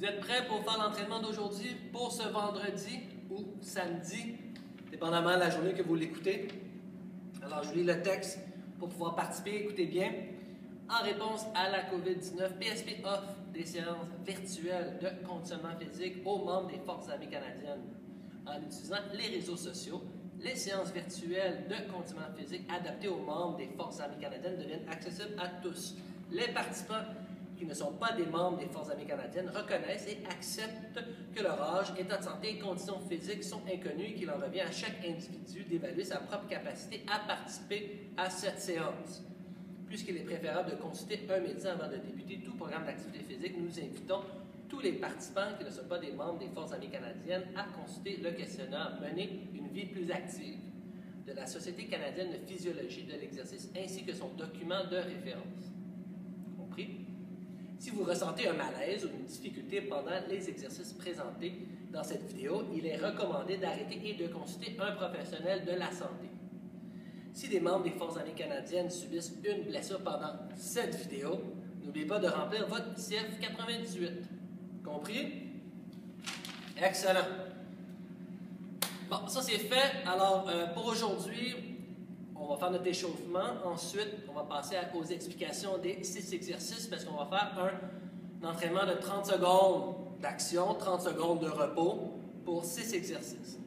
Vous êtes prêts pour faire l'entraînement d'aujourd'hui pour ce vendredi ou samedi, dépendamment de la journée que vous l'écoutez? Alors, je lis le texte pour pouvoir participer. Écoutez bien. En réponse à la COVID-19, PSP offre des séances virtuelles de conditionnement physique aux membres des Forces armées canadiennes. En utilisant les réseaux sociaux, les séances virtuelles de conditionnement physique adaptées aux membres des Forces armées canadiennes deviennent accessibles à tous. Les participants qui ne sont pas des membres des Forces armées canadiennes reconnaissent et acceptent que leur âge, état de santé et conditions physiques sont inconnus et qu'il en revient à chaque individu d'évaluer sa propre capacité à participer à cette séance. Puisqu'il est préférable de consulter un médecin avant de débuter tout programme d'activité physique, nous invitons tous les participants qui ne sont pas des membres des Forces armées canadiennes à consulter le questionnaire « Mener une vie plus active » de la Société canadienne de physiologie de l'exercice ainsi que son document de référence. Compris? Si vous ressentez un malaise ou une difficulté pendant les exercices présentés dans cette vidéo, il est recommandé d'arrêter et de consulter un professionnel de la santé. Si des membres des Forces armées canadiennes subissent une blessure pendant cette vidéo, n'oubliez pas de remplir votre CF 98. Compris? Excellent. Bon, ça c'est fait. Alors, pour aujourd'hui, on va faire notre échauffement. Ensuite, on va passer aux explications des 6 exercices parce qu'on va faire un entraînement de 30 secondes d'action, 30 secondes de repos pour 6 exercices.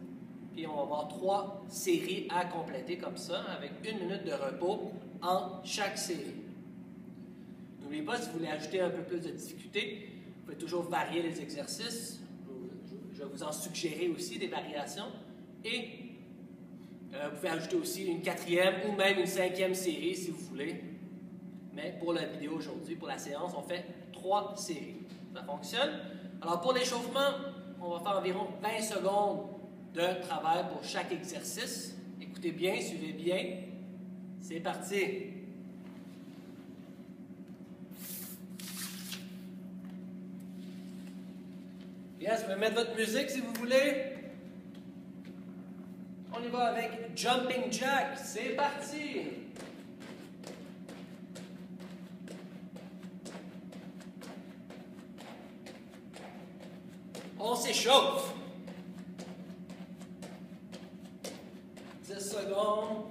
Puis on va avoir 3 séries à compléter comme ça, avec 1 minute de repos en chaque série. N'oubliez pas, si vous voulez ajouter un peu plus de difficulté, vous pouvez toujours varier les exercices. Je vais vous en suggérer aussi des variations. Et vous pouvez ajouter aussi une 4e ou même une 5e série si vous voulez. Mais pour la vidéo aujourd'hui, pour la séance, on fait 3 séries. Ça fonctionne. Alors pour l'échauffement, on va faire environ 20 secondes de travail pour chaque exercice. Écoutez bien, suivez bien. C'est parti. Bien, vous pouvez mettre votre musique si vous voulez. On y va avec Jumping Jack. C'est parti. On s'échauffe. 10 secondes.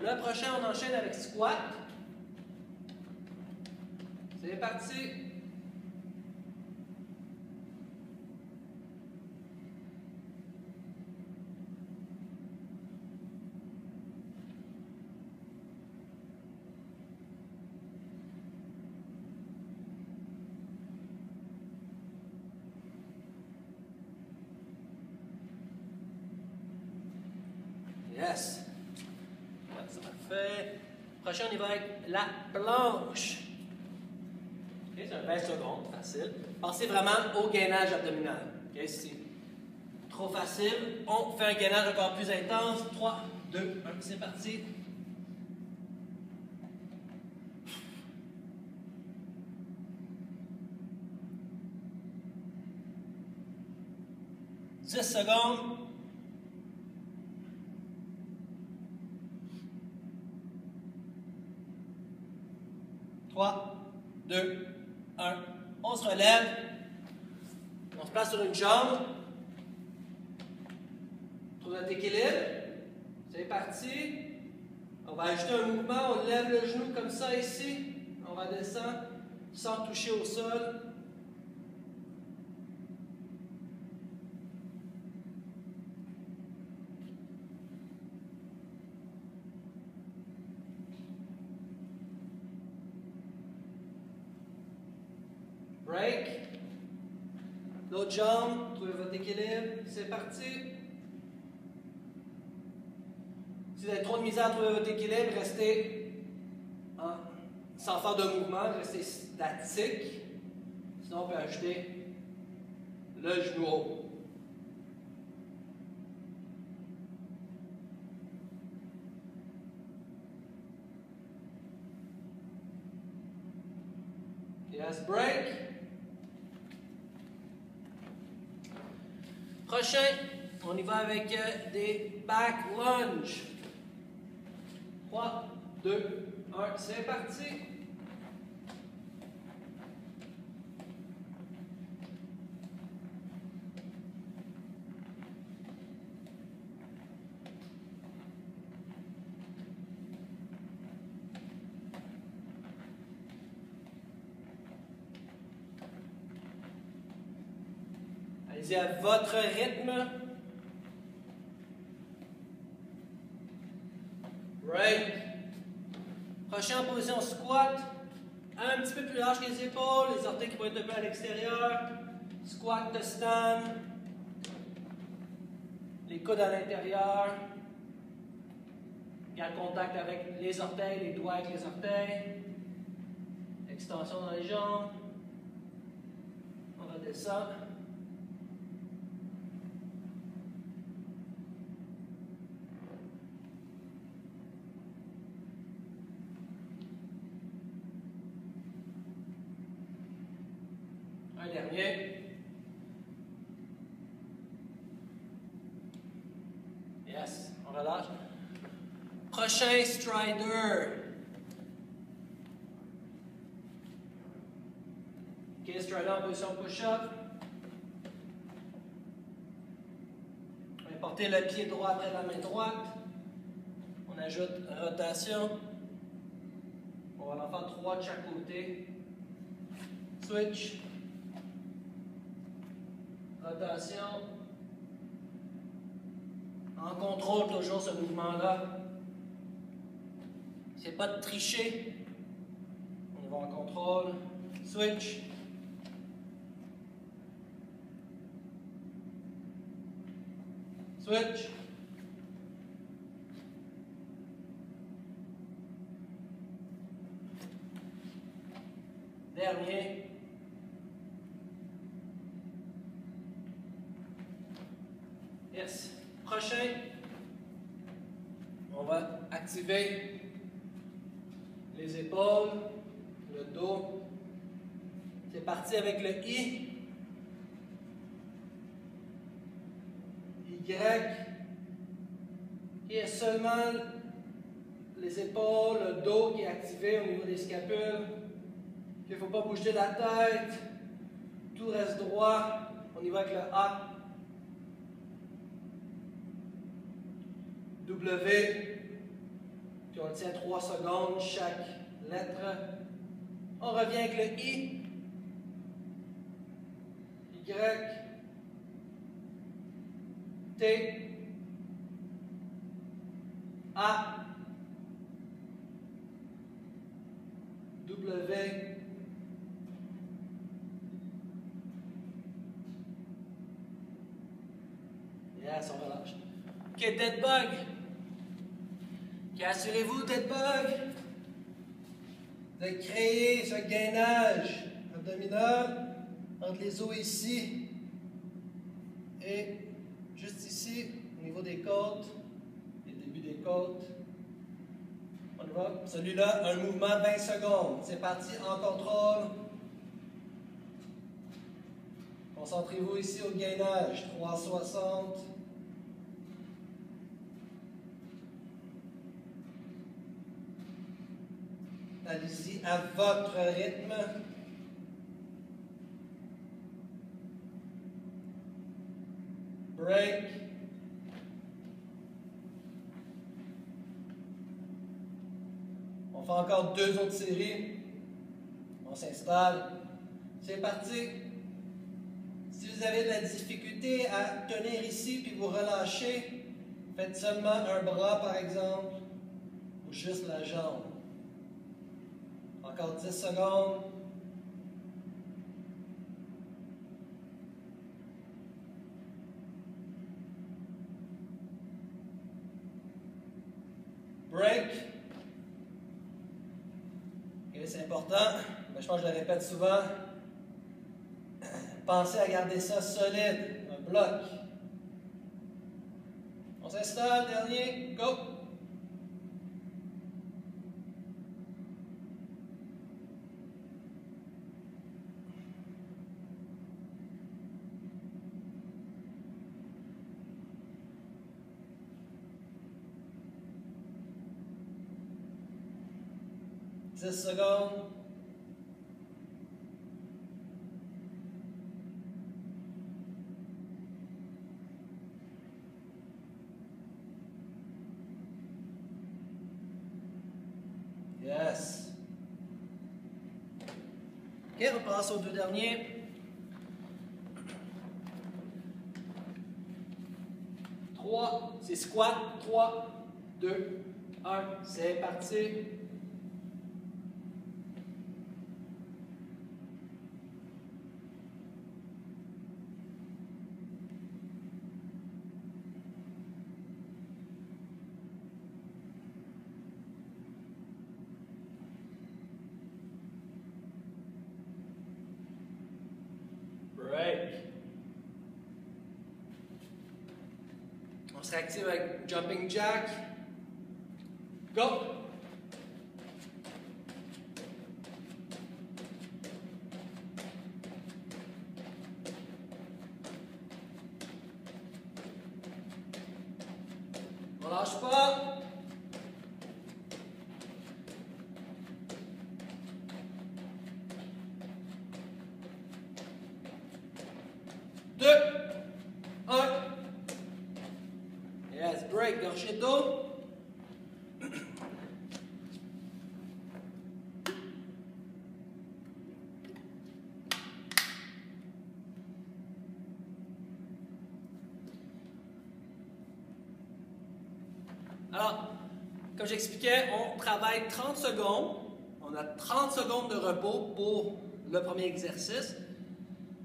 Le prochain, on enchaîne avec squat. C'est parti. Yes. C'est parfait. Prochain, on y va avec la planche. Okay, c'est un 20 secondes, facile. Pensez vraiment au gainage abdominal. Okay, si c'est trop facile, on fait un gainage encore plus intense. 3, 2, 1, c'est parti. « 10 secondes. » 3, 2, 1. On se relève. On se place sur une jambe. Trouve notre équilibre. C'est parti. On va ajouter un mouvement. On lève le genou comme ça ici. On va descendre sans toucher au sol. Break. L'autre jambe, trouvez votre équilibre. C'est parti. Si vous avez trop de misère à trouver votre équilibre, restez sans faire de mouvement, restez statique. Sinon, on peut ajouter le genou haut. Yes, break. Prochain, On y va avec des back lunge. 3, 2, 1, c'est parti. Allez-y à votre rythme. Break. Prochain en position squat. Un petit peu plus large que les épaules, les orteils qui vont être un peu à l'extérieur. Squat de stand. Les coudes à l'intérieur. Garde contact avec les orteils, les doigts avec les orteils. Extension dans les jambes. On redescend. Un dernier. Yes, on relâche. Prochain strider. Ok, strider en position push-up. On va porter le pied droit après la main droite. On ajoute rotation. On va en faire 3 de chaque côté. Switch. Rotation. En contrôle toujours ce mouvement-là. C'est pas de tricher. On va en contrôle. Switch. Switch. Dernier. Yes. Prochain, on va activer les épaules, le dos. C'est parti avec le I. Y. Qui est seulement les épaules, le dos qui est activé au niveau des scapules. Il ne faut pas bouger la tête. Tout reste droit. On y va avec le A. W, puis on le tient 3 secondes chaque lettre. On revient avec le I, Y, T, A, W, yes, on relâche. Ok, dead bug. Okay, assurez-vous, dead bug, de créer ce gainage abdominal entre les os ici et juste ici, au niveau des côtes, le début des côtes. On y va. Celui-là, un mouvement 20 secondes. C'est parti en contrôle. Concentrez-vous ici au gainage. 360. Allez-y à votre rythme. Break. On fait encore 2 autres séries. On s'installe. C'est parti. Si vous avez de la difficulté à tenir ici puis vous relâchez, faites seulement un bras par exemple ou juste la jambe. Encore 10 secondes. Break. Et c'est important, mais je pense que je le répète souvent. Pensez à garder ça solide, un bloc. On s'installe, dernier, go! 10 secondes. Yes. OK, on passe aux deux derniers. 3, c'est squat. 3, 2, 1, c'est parti. Break. On se réactive avec jumping jack. Go! On lâche pas. Deux, un. Yes, break, gorgée d'eau. Alors, comme j'expliquais, on travaille 30 secondes. On a 30 secondes de repos pour le premier exercice.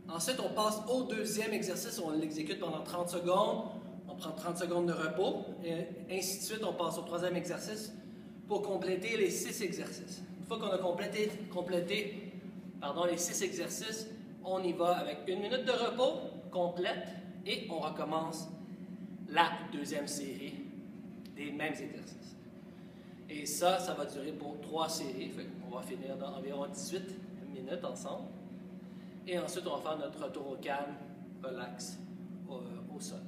Ensuite, on passe au deuxième exercice. On l'exécute pendant 30 secondes. On prend 30 secondes de repos. Et ainsi de suite, on passe au troisième exercice pour compléter les 6 exercices. Une fois qu'on a complété les 6 exercices, on y va avec 1 minute de repos complète et on recommence la deuxième série des mêmes exercices. Et ça va durer pour 3 séries. On va finir dans environ 18 minutes ensemble. Et ensuite, on va faire notre retour au calme, relax, au sol.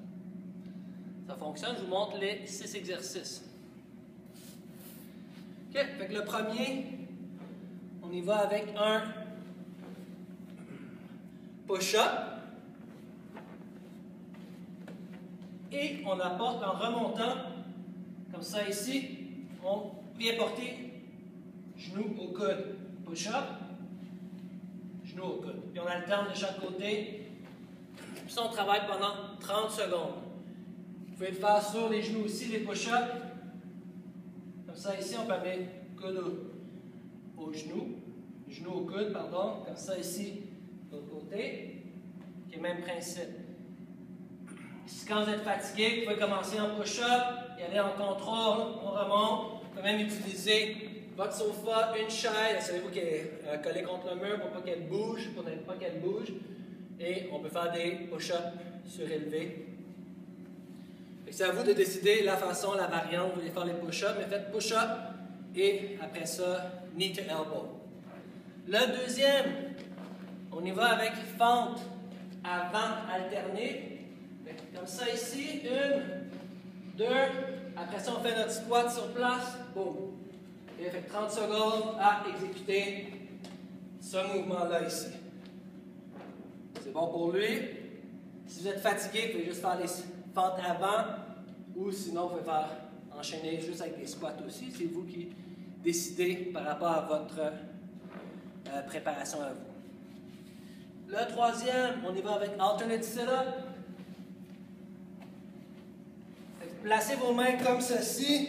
Ça fonctionne. Je vous montre les 6 exercices. OK, fait que le premier, on y va avec un push-up. Et on apporte en remontant, comme ça ici, on vient porter genou au coude. Push-up, genou au coude. Puis on alterne de chaque côté. Puis ça, on travaille pendant 30 secondes. Vous pouvez le faire sur les genoux aussi, les push-ups. Comme ça ici, on peut mettre coude au genou. Genou au coude, pardon. Comme ça ici, de l'autre côté. OK, même principe. Quand vous êtes fatigué, vous pouvez commencer en push-up, y aller en contrôle, on remonte. Vous pouvez même utiliser votre sofa, une chaise, assurez-vous qu'elle est collée contre le mur pour pas qu'elle bouge, pour ne pas qu'elle bouge. Et on peut faire des push-ups surélevés. C'est à vous de décider la façon, la variante, vous voulez faire les push-ups, mais faites push-up et après ça, knee to elbow. Le deuxième, on y va avec fente avant alternée. Comme ça ici, 1, 2, après ça on fait notre squat sur place, boum. Et fait 30 secondes à exécuter ce mouvement-là ici. C'est bon pour lui. Si vous êtes fatigué, vous pouvez juste faire les fentes avant, ou sinon vous pouvez faire enchaîner juste avec des squats aussi. C'est vous qui décidez par rapport à votre préparation à vous. Le troisième, on y va avec alternate sit-up. Placez vos mains comme ceci.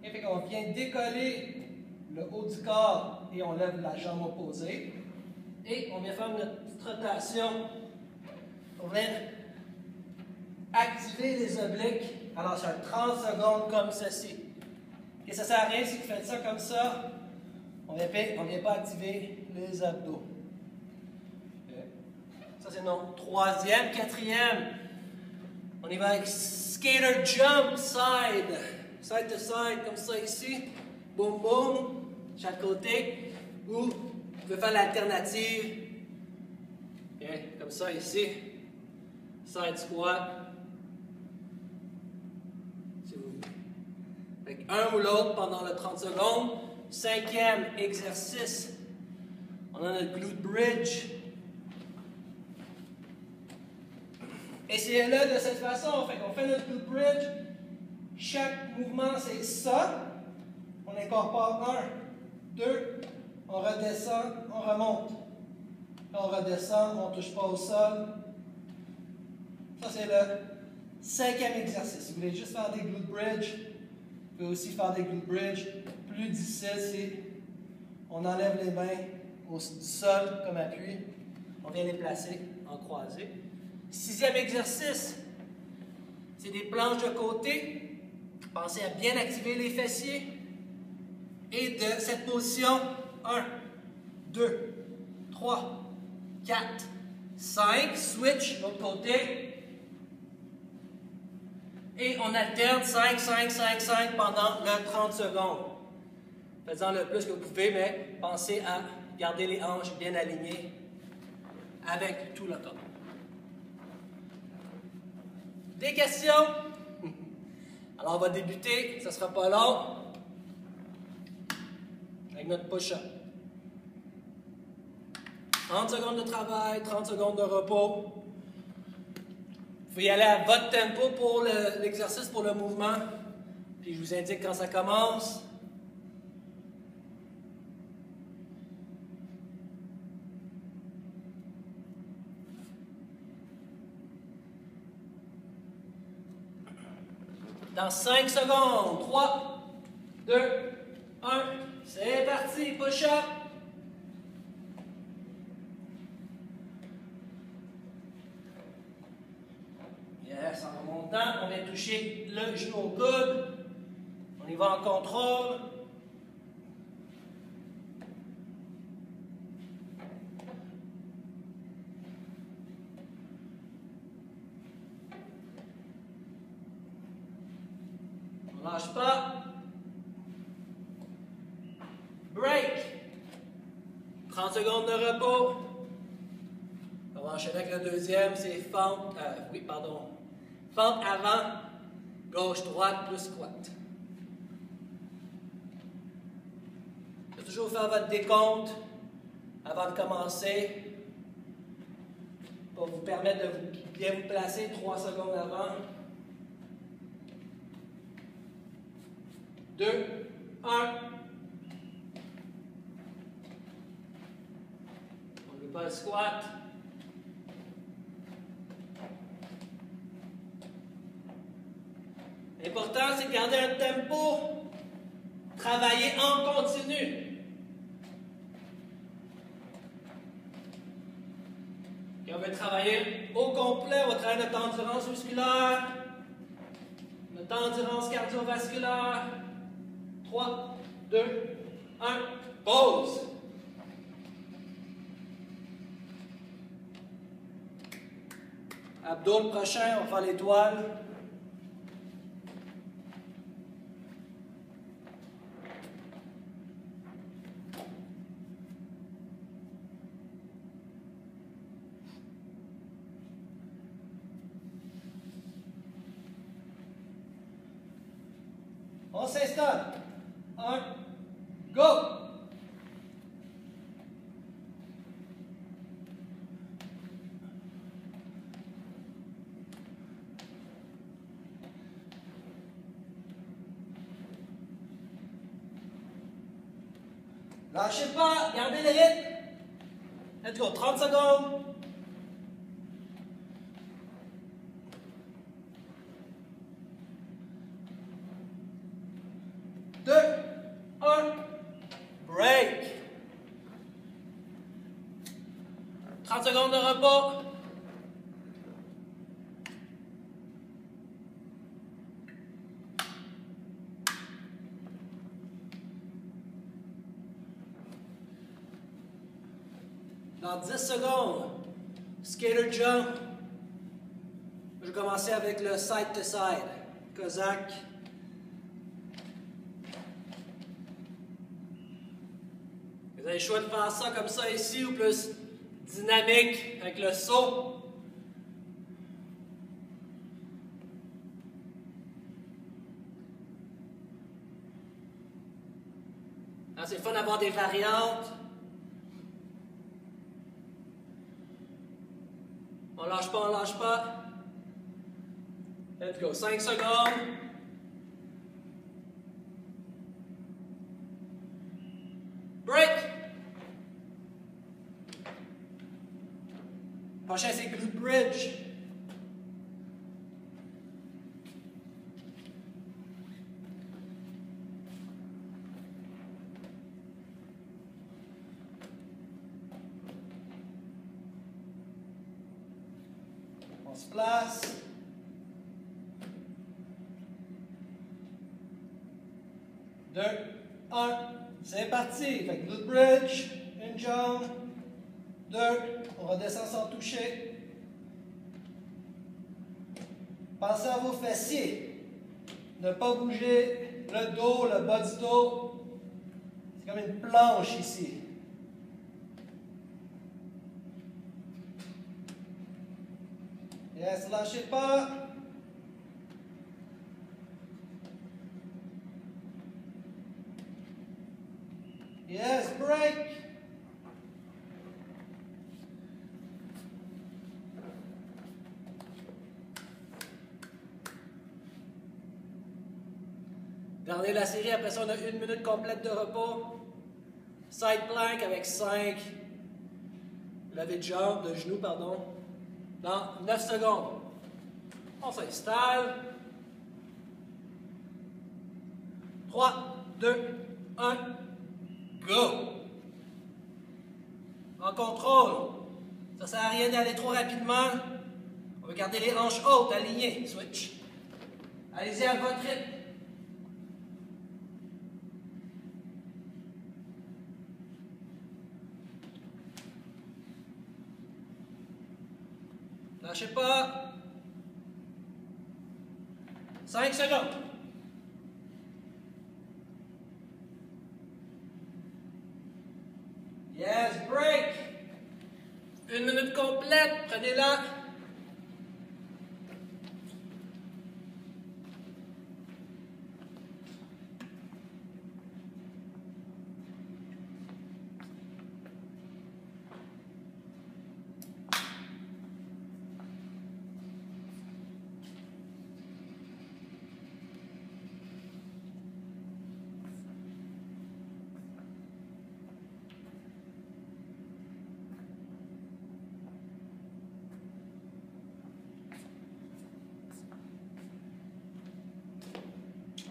Et fait qu'on vient décoller le haut du corps et on lève la jambe opposée. Et on vient faire notre petite rotation. On vient activer les obliques. Alors, sur 30 secondes comme ceci. Et ça ne sert à rien si vous faites ça comme ça. On ne vient pas activer les abdos. Ça, c'est notre troisième. Quatrième. On y va avec skater jump side to side, comme ça ici. Boum, boum, chaque côté. Ou vous pouvez faire l'alternative. Okay, comme ça ici. Side squat. Si vous Avec un ou l'autre pendant le 30 secondes. 5e exercice. On a notre glute bridge. Essayez-le de cette façon. On fait notre glute bridge. Chaque mouvement, c'est ça. On incorpore 1, 2, on redescend, on remonte. On redescend, on ne touche pas au sol. Ça, c'est le 5e exercice. Si vous voulez juste faire des glute bridge, vous pouvez aussi faire des glute bridge. Plus difficile, c'est on enlève les mains du sol comme appui. On vient les placer en croisée. 6e exercice, c'est des planches de côté. Pensez à bien activer les fessiers. Et de cette position, 1, 2, 3, 4, 5. Switch, l'autre côté. Et on alterne 5, 5, 5, 5 pendant le 30 secondes. Faites-en le plus que vous pouvez, mais pensez à garder les hanches bien alignées avec tout le corps. Des questions? Alors, on va débuter, ça ne sera pas long, avec notre push-up. 30 secondes de travail, 30 secondes de repos. Vous pouvez y aller à votre tempo pour l'exercice, pour le mouvement. Puis je vous indique quand ça commence. Dans 5 secondes, 3, 2, 1, c'est parti, push-up. Yes, en remontant, on vient toucher le genou au coude. On y va en contrôle. On ne lâche pas. Break. 30 secondes de repos. On va enchaîner avec le deuxième, c'est fente. Fente avant, gauche-droite plus squat. Vous pouvez toujours faire votre décompte avant de commencer pour vous permettre de bien vous placer 3 secondes avant. 2, 1. On ne veut pas le squat. L'important, c'est de garder un tempo, travailler en continu. Et on va travailler au complet, on va travailler notre endurance musculaire, notre endurance cardiovasculaire. 3, 2, 1, pause. Abdos le prochain, on va faire l'étoile. On s'installe. 1, go! Lâchez pas, gardez le rythme. Let's go, 30 secondes. Break. 30 secondes de repos. Dans 10 secondes, skater jump. Je vais commencer avec le side to side. Cossack. Vous avez le choix de faire ça comme ça ici ou plus dynamique avec le saut. Ah, c'est fun d'avoir des variantes. On lâche pas, on lâche pas. Let's go. 5 secondes. Break. Prochain, c'est glute bridge. On se place. Deux, un. C'est parti. Fait que glute bridge, une jambe, deux. On redescend sans toucher. Pensez à vos fessiers. Ne pas bouger le dos, le bas du dos. C'est comme une planche ici. Yes, lâchez pas. Yes, break. Dernier de la série, après ça on a 1 minute complète de repos. Side plank avec 5 levées de jambes, de genoux, pardon. Dans 9 secondes. On s'installe. 3, 2, 1, go! En contrôle. Ça ne sert à rien d'aller trop rapidement. On va garder les hanches hautes, alignées. Switch. Allez-y à votre rythme. Lâchez pas. 5 secondes. Yes, break. 1 minute complète. Prenez-la.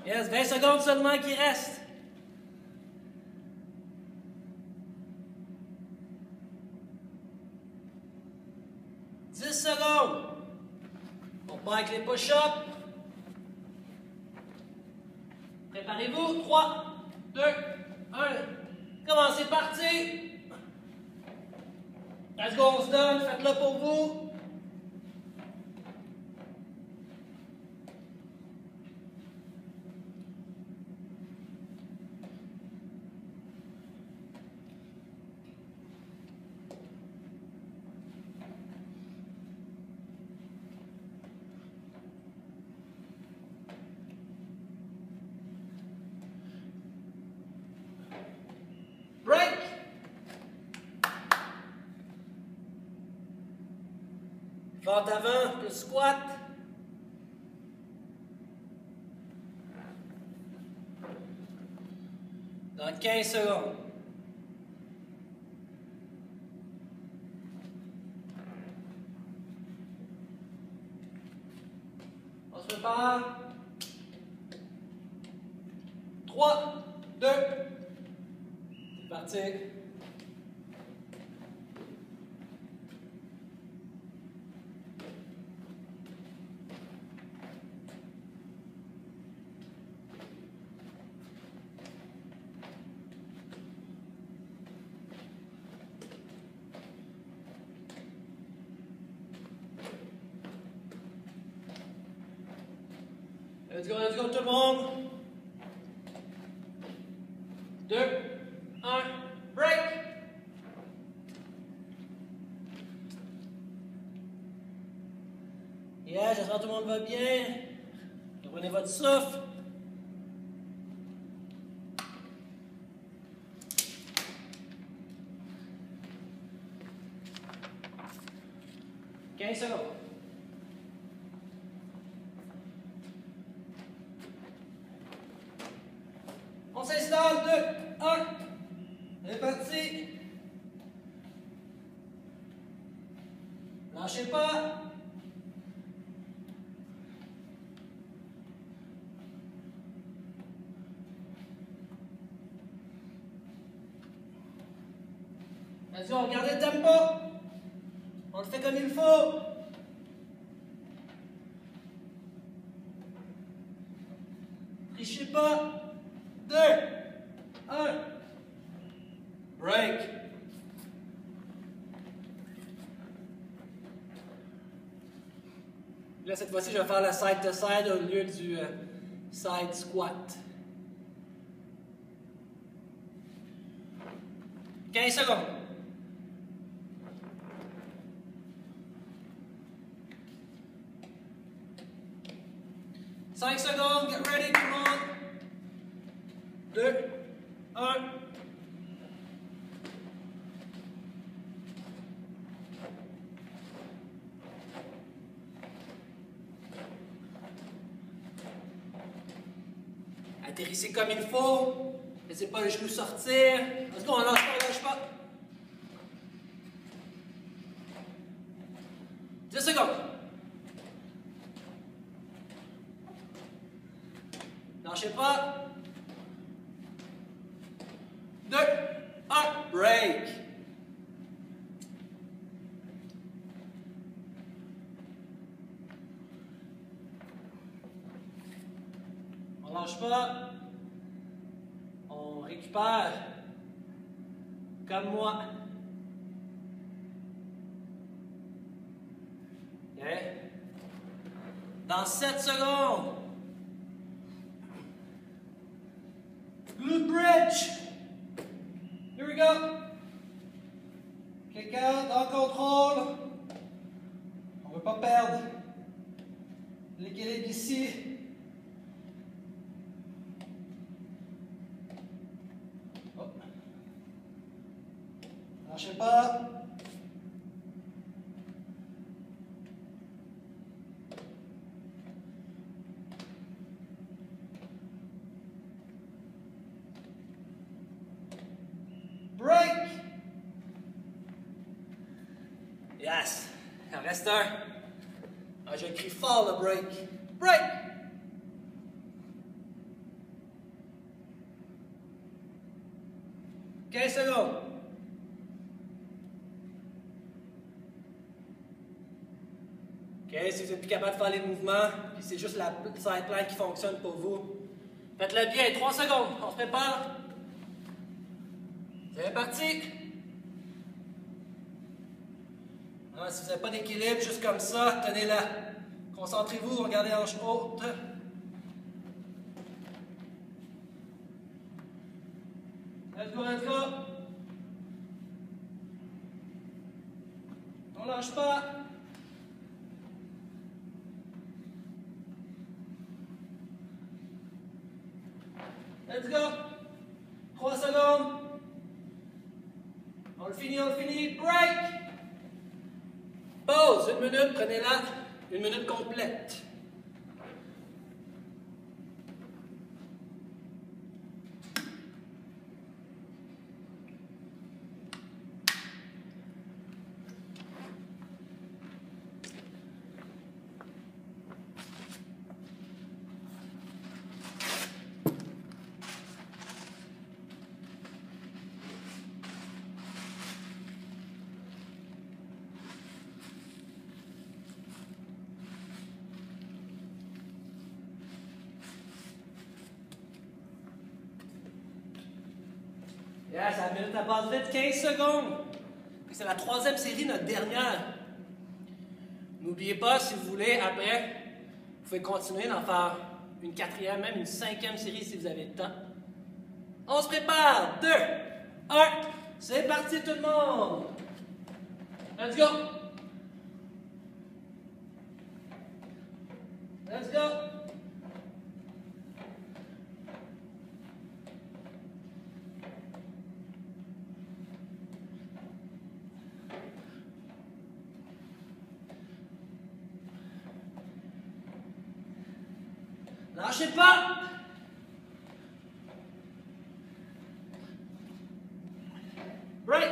Yes, 20 secondes seulement qui restent. « 10 secondes. On part avec les push-ups. Préparez-vous. 3, 2, 1. Commencez, parti. Let's go, on se donne. Faites-le pour vous. Break. Fente avant, le squat. Dans 15 secondes. On se prépare. 3, 2, c'est parti. Let's go tout le monde. 2, 1, break. Yeah, j'espère que tout le monde va bien. Reprenez votre souffle. 15 secondes. On s'installe. 2, 1. C'est parti. Lâchez pas. Vas-y, on regarde le tempo. On le fait comme il faut. Trichez pas. 2, 1. Break. Là, cette fois-ci, je vais faire le side to side au lieu du side squat. 15 secondes. Cinq secondes, get ready, come on. 2, 1. Atterrissez comme il faut. Laissez pas les genoux sortir. Let's go, on lâche pas, on lâche pas. 10 secondes. Lâchez pas. 2, 1, break. On lâche pas. On récupère. Comme moi. OK. Dans 7 secondes. Glute bridge. Here we go. Kick out, en contrôle. On ne veut pas perdre l'équilibre ici. Oh. Lâchez pas. Break! Yes! Il en reste un. Ah, j'ai écrit fort le break. Break! « 15 secondes. OK, si vous n'êtes plus capable de faire les mouvements, puis c'est juste la side plank qui fonctionne pour vous, faites-le bien. 3 secondes. On se prépare. C'est parti! Ah, si vous n'avez pas d'équilibre, juste comme ça, tenez-la. Concentrez-vous, regardez la hanche haute. Let's go, let's go! On lâche pas. Let's go! 3 secondes. On le finit, break! Pause, 1 minute, prenez-la, 1 minute complète. Yes, la minute elle passe vite, 15 secondes. C'est la 3e série, notre dernière. N'oubliez pas, si vous voulez, après, vous pouvez continuer d'en faire une 4e, même une 5e série si vous avez le temps. On se prépare. 2, 1, c'est parti tout le monde. Let's go. Let's go. Lâchez pas. Break.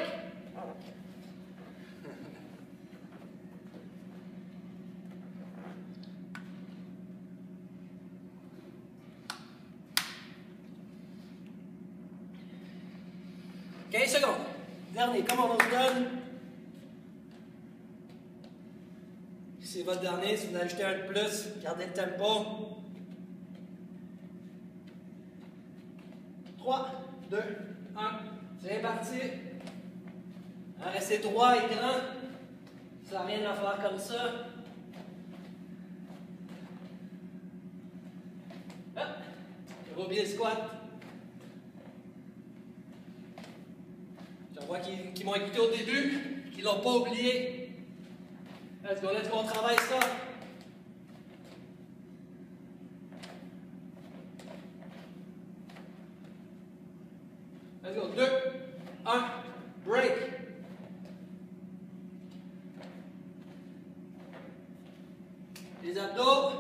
« 15 secondes. Dernier, comme on se donne. C'est votre dernier, si vous en ajoutez un de plus, gardez le tempo. 3, 2, 1. C'est parti. Restez droit et grand. Ça n'a rien à faire comme ça. Hop. J'ai oublié le squat. J'en vois qui m'ont écouté au début, qui ne l'ont pas oublié. Let's go, on travaille ça. Let's go, 2, 1, break. Les abdos.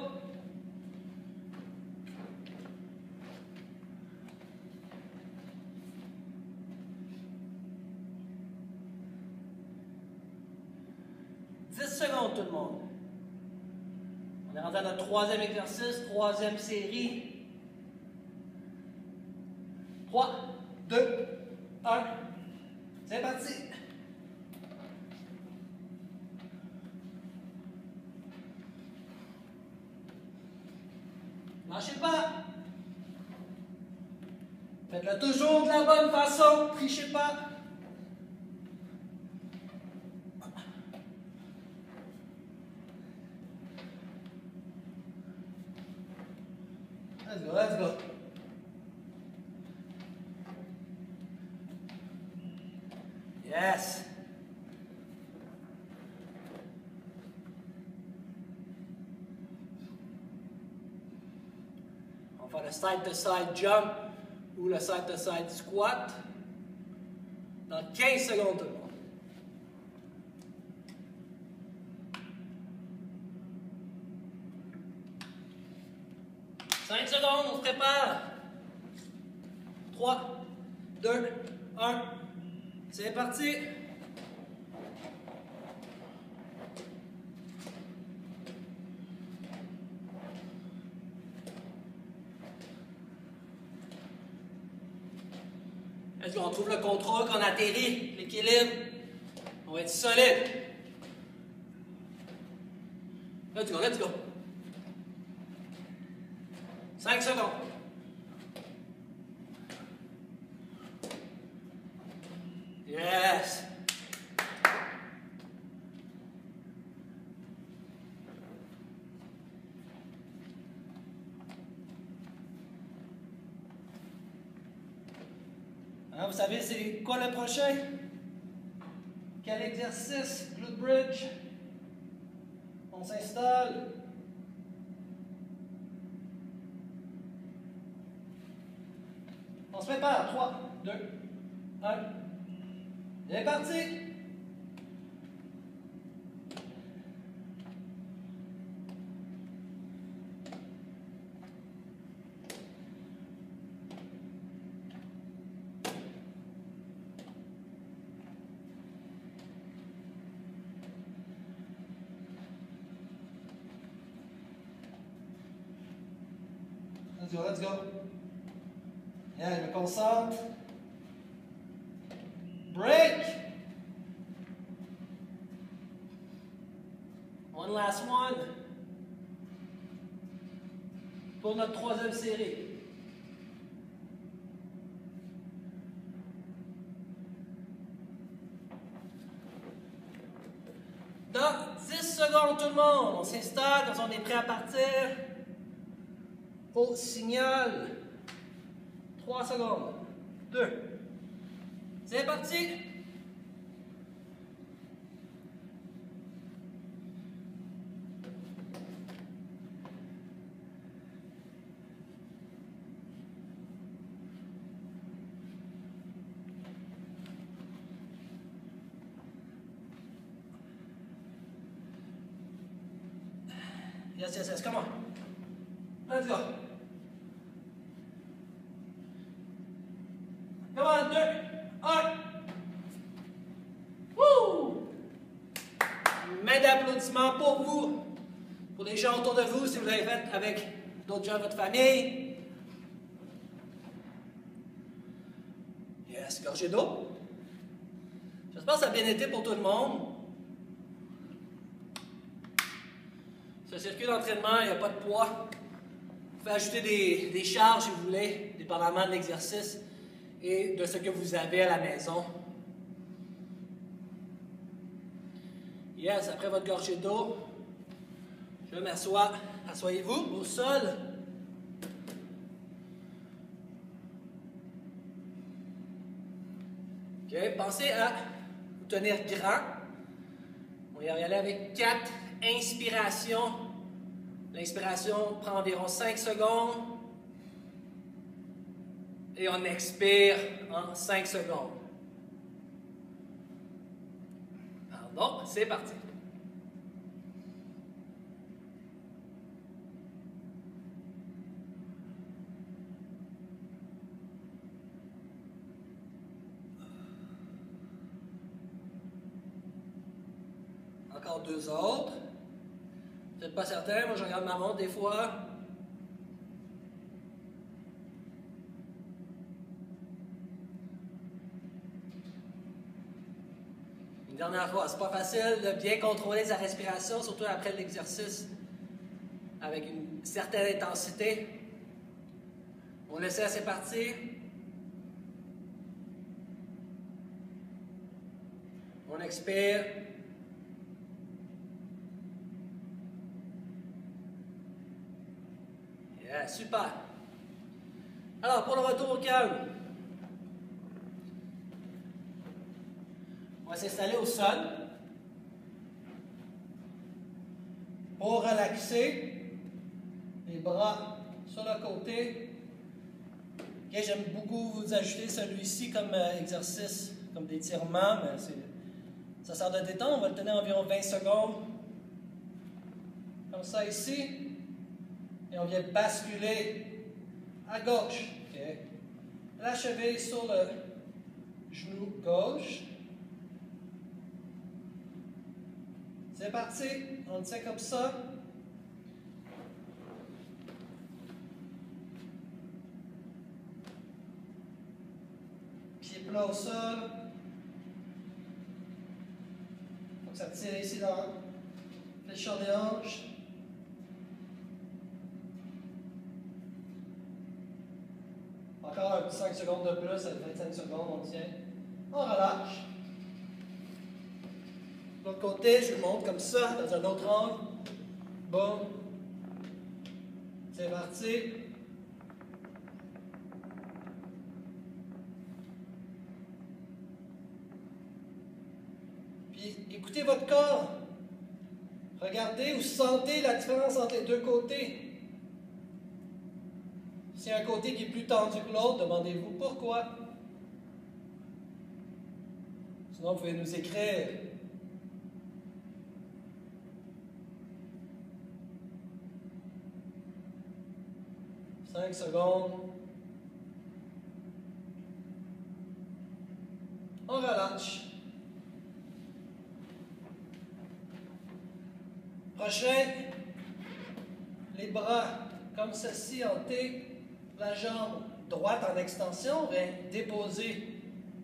Secondes tout le monde. On est rentré à notre troisième exercice, troisième série. 3, 2, 1. C'est parti. Lâchez pas. Faites-le toujours de la bonne façon. Trichez pas. Let's go, let's go. Yes. On va faire le side-to-side jump ou le side-to-side squat dans 15 secondes tout le monde. 5 secondes, on se prépare. 3, 2, 1. C'est parti. Est-ce qu'on trouve le contrôle quand on atterrit, l'équilibre? On va être solide. Let's go, let's go. 5 secondes. Yes. Hein, vous savez c'est quoi le prochain? Quel exercice? Glute bridge. On s'installe. On se prépare. 3, 2, 1. C'est parti! Let's go, let's go. Yeah, je me concentre. Break. One last one. Pour notre troisième série. Dans 10 secondes tout le monde, on s'installe quand on est prêt à partir. Au signal. 3 secondes. 2. C'est parti. Yes, yes, yes, come on. Let's go. Come on, 2, 1. Woo! Main d'applaudissement pour vous, pour les gens autour de vous, si vous l'avez fait avec d'autres gens de votre famille. Yes, gorgée d'eau. J'espère que ça a bien été pour tout le monde. Ce circuit d'entraînement, il n'y a pas de poids. Vous pouvez ajouter des charges si vous voulez, dépendamment de l'exercice et de ce que vous avez à la maison. Yes, après votre gorgée d'eau, je m'assois. Asseyez-vous au sol. OK, pensez à vous tenir grand. On va y aller avec 4 inspirations. L'inspiration prend environ 5 secondes. Et on expire en 5 secondes. Pardon, c'est parti. Encore 2 autres. Vous n'êtes pas certain, moi je regarde ma montre des fois. Une dernière fois, c'est pas facile de bien contrôler sa respiration, surtout après l'exercice, avec une certaine intensité. On essaie, c'est parti. On expire. Yeah, super. Alors, pour le retour au calme, on va s'installer au sol. Pour relaxer, les bras sur le côté. Okay, j'aime beaucoup vous ajouter celui-ci comme exercice, comme d'étirement, mais ça sert de détendre. On va le tenir environ 20 secondes. Comme ça ici. Et on vient basculer à gauche. Okay. La cheville sur le genou gauche. C'est parti. On le tient comme ça. Pied plat au sol. Donc ça tire ici dans le fléchon des hanches. Encore un petit 5 secondes de plus, à 25 secondes, on tient. On relâche. De l'autre côté, je le montre comme ça, dans un autre angle. Bon. C'est parti. Puis, écoutez votre corps. Regardez ou sentez la différence entre les deux côtés. S'il y a un côté qui est plus tendu que l'autre, demandez-vous pourquoi. Sinon, vous pouvez nous écrire. « 5 secondes. On relâche. Prochain, les bras comme ceci en T. La jambe droite en extension, on va déposer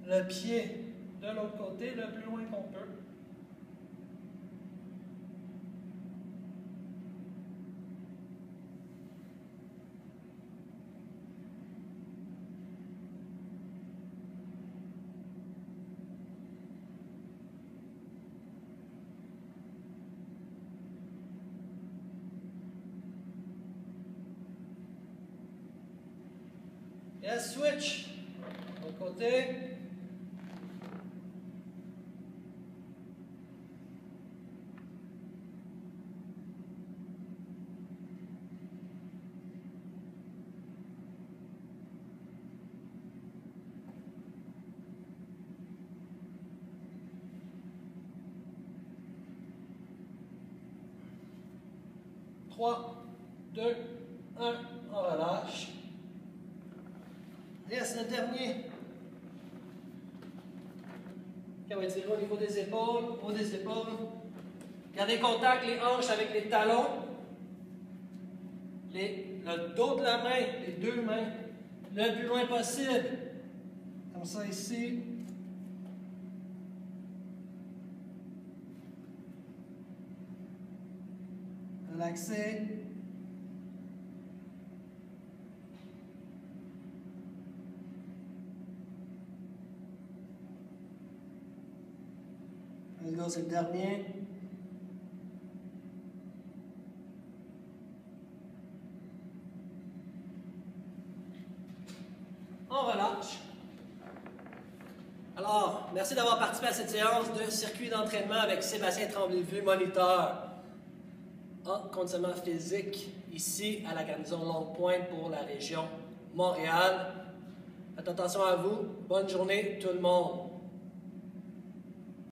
le pied de l'autre côté le plus loin qu'on peut. Yes, switch. De l'autre côté. Trois, deux, un, on relâche. Yes, le dernier. On va étirer au niveau des épaules, haut des épaules. Gardez contact, les hanches avec les talons. Le dos de la main, les deux mains, le plus loin possible. Comme ça ici. Relaxez. Let's go, c'est le dernier. On relâche. Alors, merci d'avoir participé à cette séance de circuit d'entraînement avec Sébastien Tremblay-Vu, moniteur en conditionnement physique ici à la garnison Longue-Pointe pour la région Montréal. Faites attention à vous. Bonne journée tout le monde.